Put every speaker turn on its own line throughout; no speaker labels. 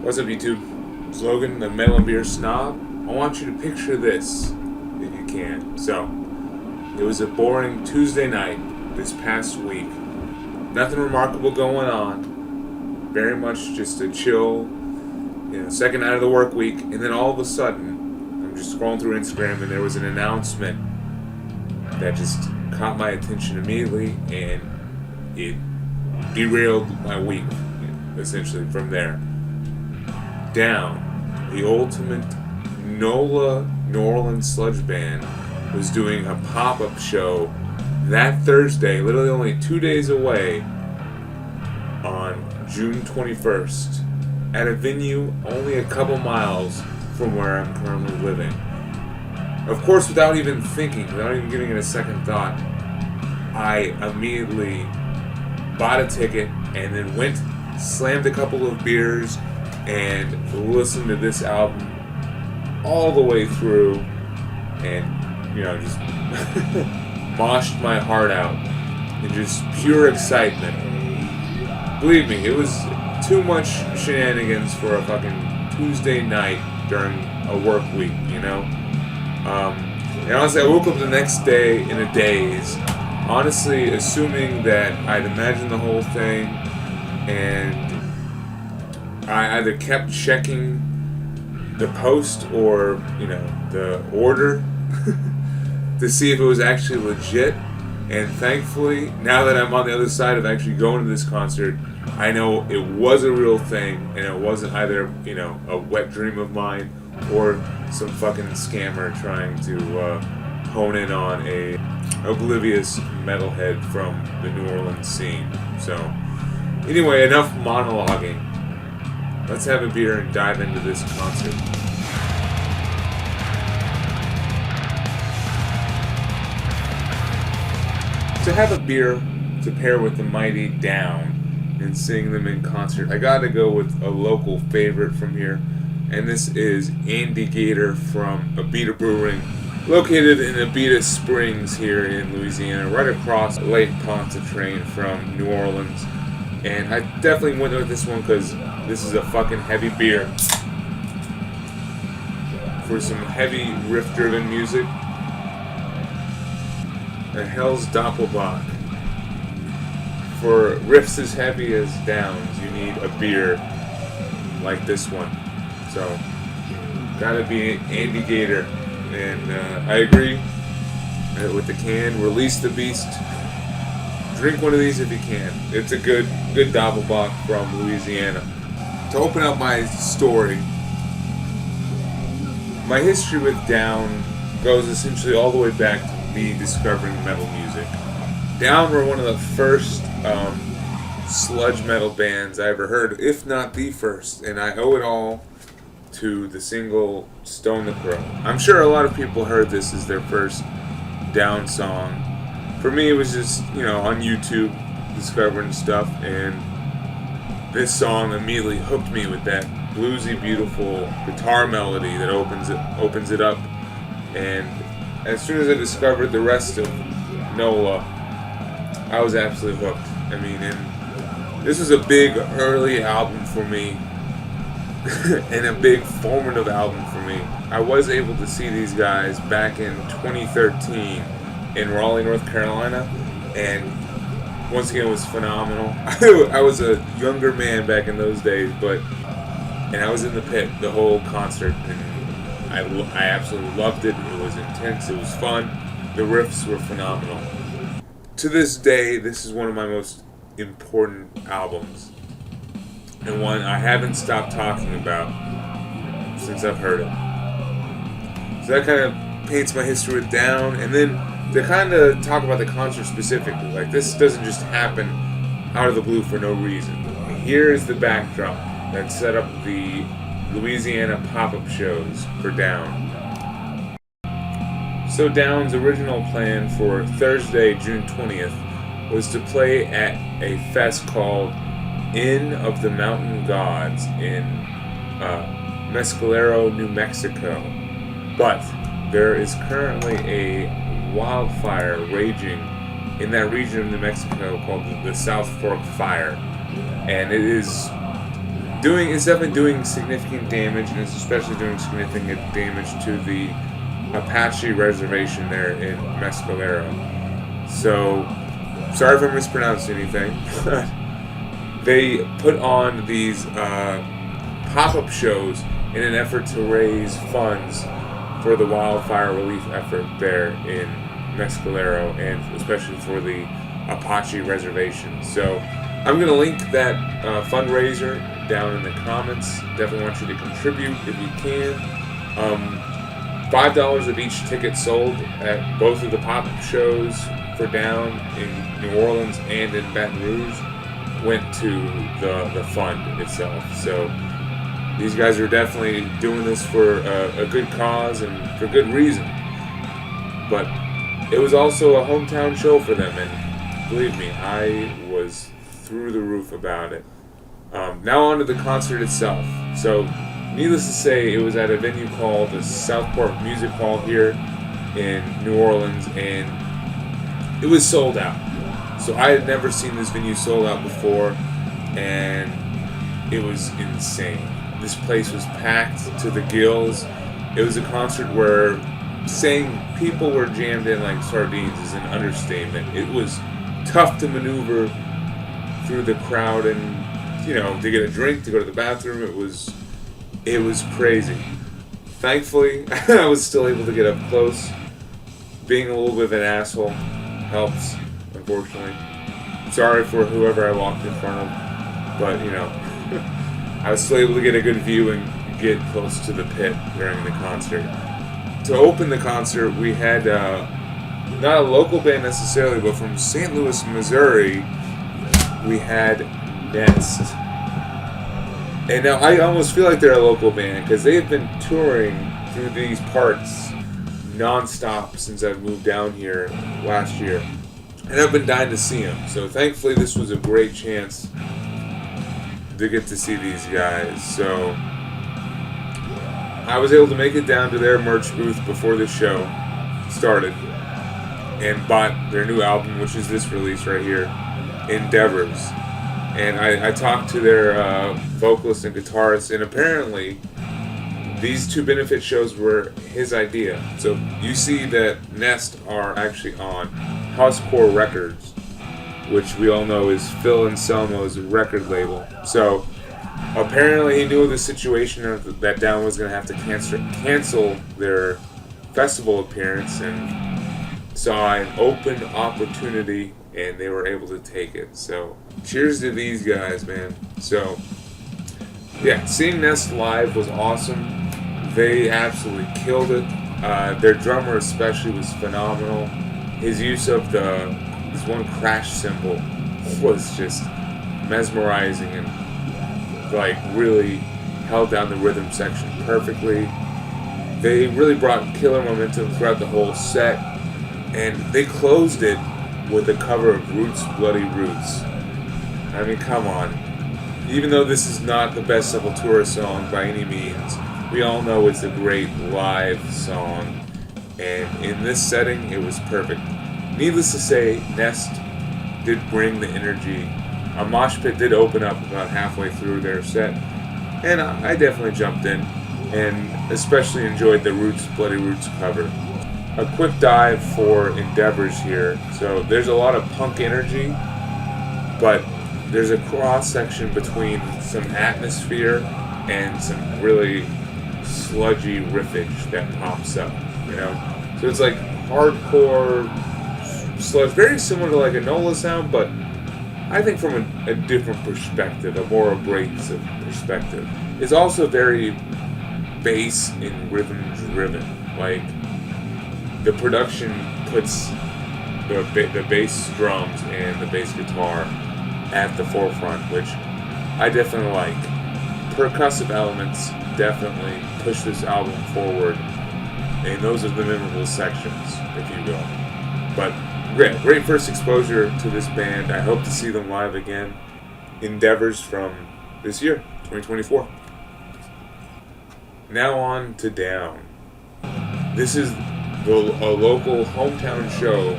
What's up, YouTube? It's Logan, the Metal and Beer Snob. I want you to picture this, if you can. So, it was a boring Tuesday night this past week. Nothing remarkable going on. Very much just a chill, second night of the work week. And then all of a sudden, I'm just scrolling through Instagram and there was an announcement that just caught my attention immediately, and it derailed my week, essentially, from there. Down, the ultimate NOLA New Orleans sludge band was doing a pop-up show that Thursday, literally only 2 days away, on June 21st, at a venue only a couple miles from where I'm currently living. Of course, without even thinking, without even giving it a second thought, I immediately bought a ticket and then went, slammed a couple of beers, and listened to this album all the way through, and just moshed my heart out in just pure excitement. Believe me, it was too much shenanigans for a fucking Tuesday night during a work week, And honestly, I woke up the next day in a daze, honestly assuming that I'd imagined the whole thing, and I either kept checking the post or, the order to see if it was actually legit. And thankfully, now that I'm on the other side of actually going to this concert, I know it was a real thing, and it wasn't either, a wet dream of mine or some fucking scammer trying to hone in on a oblivious metalhead from the New Orleans scene. So, anyway, enough monologuing. Let's have a beer and dive into this concert. To have a beer to pair with the mighty Down and seeing them in concert, I gotta go with a local favorite from here, and this is Andy Gator from Abita Brewing, located in Abita Springs here in Louisiana, right across Lake Pontchartrain from New Orleans. And I definitely went with this one because this is a fucking heavy beer. For some heavy riff-driven music, a Hell's Doppelbock. For riffs as heavy as Downs, you need a beer like this one. So, gotta be Andy Gator. And I agree with the can. Release the beast. Drink one of these if you can. It's a good Doppelbock from Louisiana. To open up my story, my history with Down goes essentially all the way back to me discovering metal music. Down were one of the first sludge metal bands I ever heard, if not the first, and I owe it all to the single Stone the Crow. I'm sure a lot of people heard this as their first Down song. For me, it was just, on YouTube, discovering stuff, and this song immediately hooked me with that bluesy, beautiful guitar melody that opens it up. And as soon as I discovered the rest of NOLA, I was absolutely hooked. And this was a big early album for me, and a big formative album for me. I was able to see these guys back in 2013 in Raleigh, North Carolina, and once again it was phenomenal. I was a younger man back in those days, and I was in the pit the whole concert, and I absolutely loved it. It was intense, it was fun, the riffs were phenomenal. To this day, this is one of my most important albums, and one I haven't stopped talking about since I've heard it. So that kind of paints my history with Down, and then to kind of talk about the concert specifically. Like, this doesn't just happen out of the blue for no reason. Here is the backdrop that set up the Louisiana pop-up shows for Down. So Down's original plan for Thursday, June 20th, was to play at a fest called Inn of the Mountain Gods in Mescalero, New Mexico. But there is currently a wildfire raging in that region of New Mexico called the South Fork Fire, and it is it's definitely doing significant damage, and it's especially doing significant damage to the Apache reservation there in Mescalero. So, sorry if I mispronounced anything, but they put on these pop-up shows in an effort to raise funds for the wildfire relief effort there in Mescalero, and especially for the Apache reservation. So I'm going to link that fundraiser down in the comments. Definitely want you to contribute if you can. $5 of each ticket sold at both of the pop-up shows for down in New Orleans and in Baton Rouge went to the fund itself. So these guys are definitely doing this for a good cause and for good reason. But it was also a hometown show for them, and believe me, I was through the roof about it. Now on to the concert itself. So, needless to say, it was at a venue called the Southport Music Hall here in New Orleans, and it was sold out. So I had never seen this venue sold out before, and it was insane. This place was packed to the gills. It was a concert where saying people were jammed in like sardines is an understatement. It was tough to maneuver through the crowd and, to get a drink, to go to the bathroom. It was crazy. Thankfully, I was still able to get up close. Being a little bit of an asshole helps, unfortunately. Sorry for whoever I walked in front of, but, I was still able to get a good view and get close to the pit during the concert. To open the concert, we had not a local band necessarily, but from St. Louis, Missouri, we had Nest. And now I almost feel like they're a local band because they've been touring through these parts non-stop since I've moved down here last year. And I've been dying to see them. So thankfully this was a great chance to get to see these guys. So I was able to make it down to their merch booth before the show started and bought their new album, which is this release right here, Endeavors. And I talked to their vocalist and guitarist, and apparently these two benefit shows were his idea. So you see that Nest are actually on Housecore Records, which we all know is Phil Anselmo's record label. So apparently he knew of the situation that Down was going to have to cancel their festival appearance and saw an open opportunity, and they were able to take it. So cheers to these guys, man. So yeah, seeing Nest live was awesome. They absolutely killed it. Their drummer especially was phenomenal. His use of this one crash cymbal was just mesmerizing and like really held down the rhythm section perfectly. They really brought killer momentum throughout the whole set, and they closed it with a cover of Roots' Bloody Roots. I mean, come on. Even though this is not the best Sepultura song by any means, we all know it's a great live song, and in this setting, it was perfect. Needless to say, Nest did bring the energy. A mosh pit did open up about halfway through their set, and I definitely jumped in, and especially enjoyed the Roots' Bloody Roots cover. A quick dive for Endeavors here. So there's a lot of punk energy, but there's a cross-section between some atmosphere and some really sludgy riffage that pops up, So it's like hardcore sludge, very similar to like a NOLA sound, but I think from a different perspective, a more abrasive perspective. It's also very bass and rhythm driven. Like the production puts the bass drums and the bass guitar at the forefront, which I definitely like. Percussive elements definitely push this album forward, and those are the memorable sections, if you will. But great first exposure to this band. I hope to see them live again. Endeavors from this year, 2024. Now on to Down. This is a local hometown show,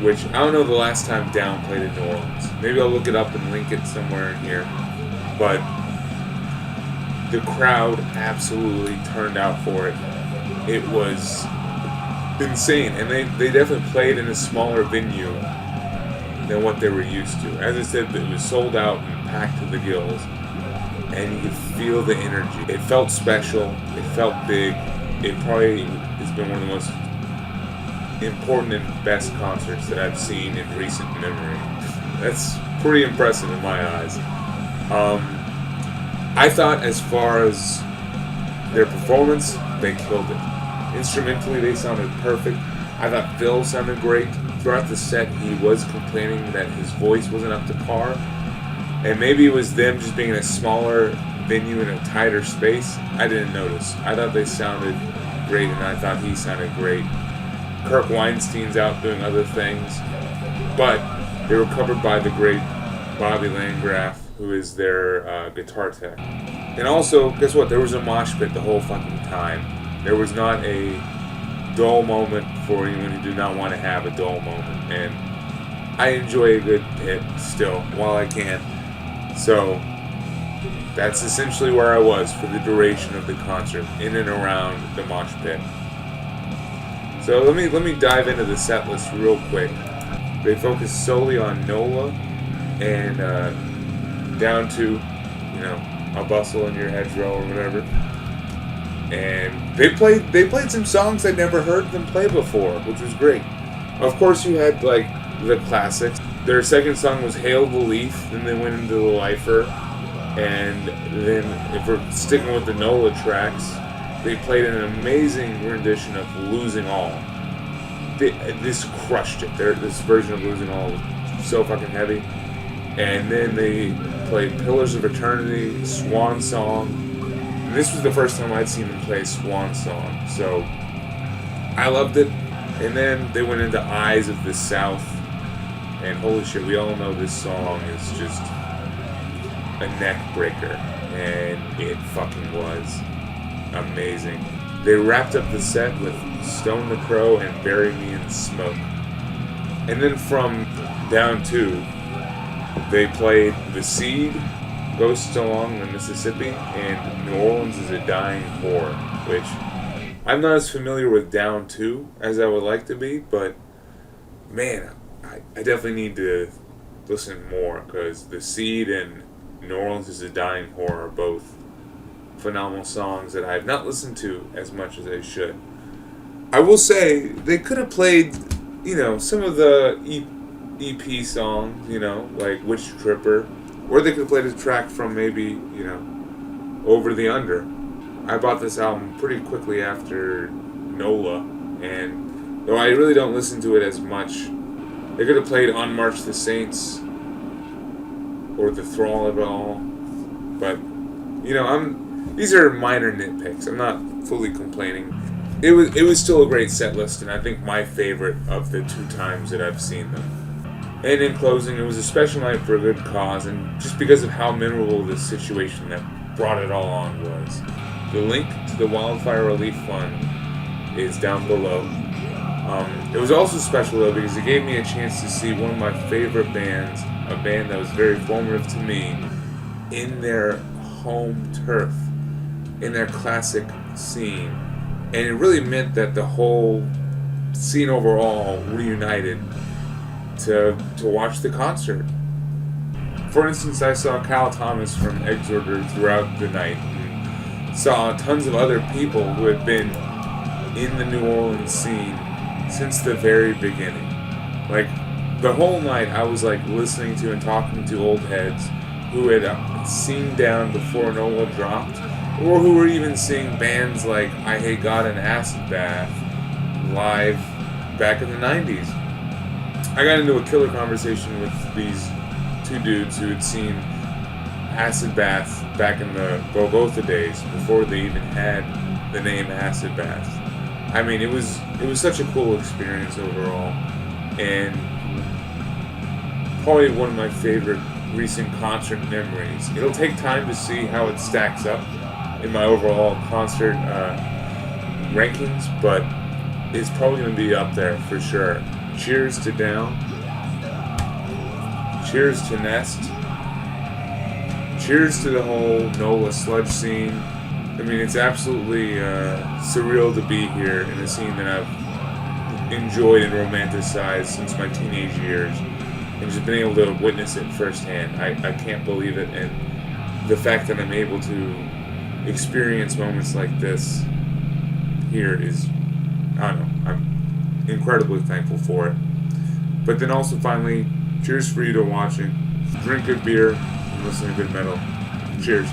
which I don't know the last time Down played in New Orleans. Maybe I'll look it up and link it somewhere in here. But the crowd absolutely turned out for it. It was insane, and they definitely played in a smaller venue than what they were used to. As I said, it was sold out and packed to the gills, and you could feel the energy. It felt special. It felt big. It probably has been one of the most important and best concerts that I've seen in recent memory. That's pretty impressive in my eyes. I thought, as far as their performance, they killed it. Instrumentally, they sounded perfect. I thought Phil sounded great. Throughout the set, he was complaining that his voice wasn't up to par. And maybe it was them just being in a smaller venue in a tighter space. I didn't notice. I thought they sounded great, and I thought he sounded great. Kirk Weinstein's out doing other things. But they were covered by the great Bobby Landgraf, who is their guitar tech. And also, guess what? There was a mosh pit the whole fucking time. There was not a dull moment for anyone who did not want to have a dull moment. And I enjoy a good hit still, while I can. So, that's essentially where I was for the duration of the concert, in and around the mosh pit. So let me dive into the set list real quick. They focused solely on NOLA and Down to, A Bustle in Your Hedgerow or whatever. And they played some songs I'd never heard them play before, which was great. Of course, you had like the classics. Their second song was Hail the Leaf, then they went into The Lifer, and then if we're sticking with the NOLA tracks, they played an amazing rendition of Losing All. This crushed it. This version of Losing All was so fucking heavy. And then they played Pillars of Eternity, Swan Song. And this was the first time I'd seen them play Swan Song, so I loved it. And then they went into Eyes of the South, and holy shit, we all know this song is just a neck breaker, and it fucking was amazing. They wrapped up the set with Stone the Crow and Bury Me in Smoke. And then from Down 2, they played The Seed, Ghosts Along the Mississippi, and New Orleans is a Dying Whore, which I'm not as familiar with Down 2 as I would like to be, but man, I definitely need to listen more, because The Seed and New Orleans is a Dying Whore are both phenomenal songs that I have not listened to as much as I should. I will say, they could have played, some of the EP songs, like Witch Tripper, or they could have played a track from maybe, Over the Under. I bought this album pretty quickly after NOLA, and though I really don't listen to it as much, they could have played On March the Saints, or The Thrall of It All, but, these are minor nitpicks. I'm not fully complaining. It was still a great set list, and I think my favorite of the 2 times that I've seen them. And in closing, it was a special night for a good cause, and just because of how memorable this situation that brought it all on was. The link to the Wildfire Relief Fund is down below. It was also special though because it gave me a chance to see one of my favorite bands, a band that was very formative to me, in their home turf, in their classic scene. And it really meant that the whole scene overall reunited to watch the concert. For instance, I saw Kyle Thomas from Exorder throughout the night, and saw tons of other people who had been in the New Orleans scene since the very beginning. Like, the whole night I was like listening to and talking to old heads who had seen Down before NOLA dropped, or who were even seeing bands like I Hate God and Acid Bath live back in the 90s. I got into a killer conversation with these 2 dudes who had seen Acid Bath back in the Golgotha days, before they even had the name Acid Bath. I mean, it was such a cool experience overall, and probably one of my favorite recent concert memories. It'll take time to see how it stacks up in my overall concert rankings, but it's probably going to be up there for sure. Cheers to Down. Cheers to Nest. cheers to the whole NOLA sludge scene. I mean, it's absolutely surreal to be here in a scene that I've enjoyed and romanticized since my teenage years, and just been able to witness it firsthand. I can't believe it, and the fact that I'm able to experience moments like this here is, I don't know, I'm incredibly thankful for it. But then also finally, cheers for you to watching. Drink good beer and listen to good metal. Cheers.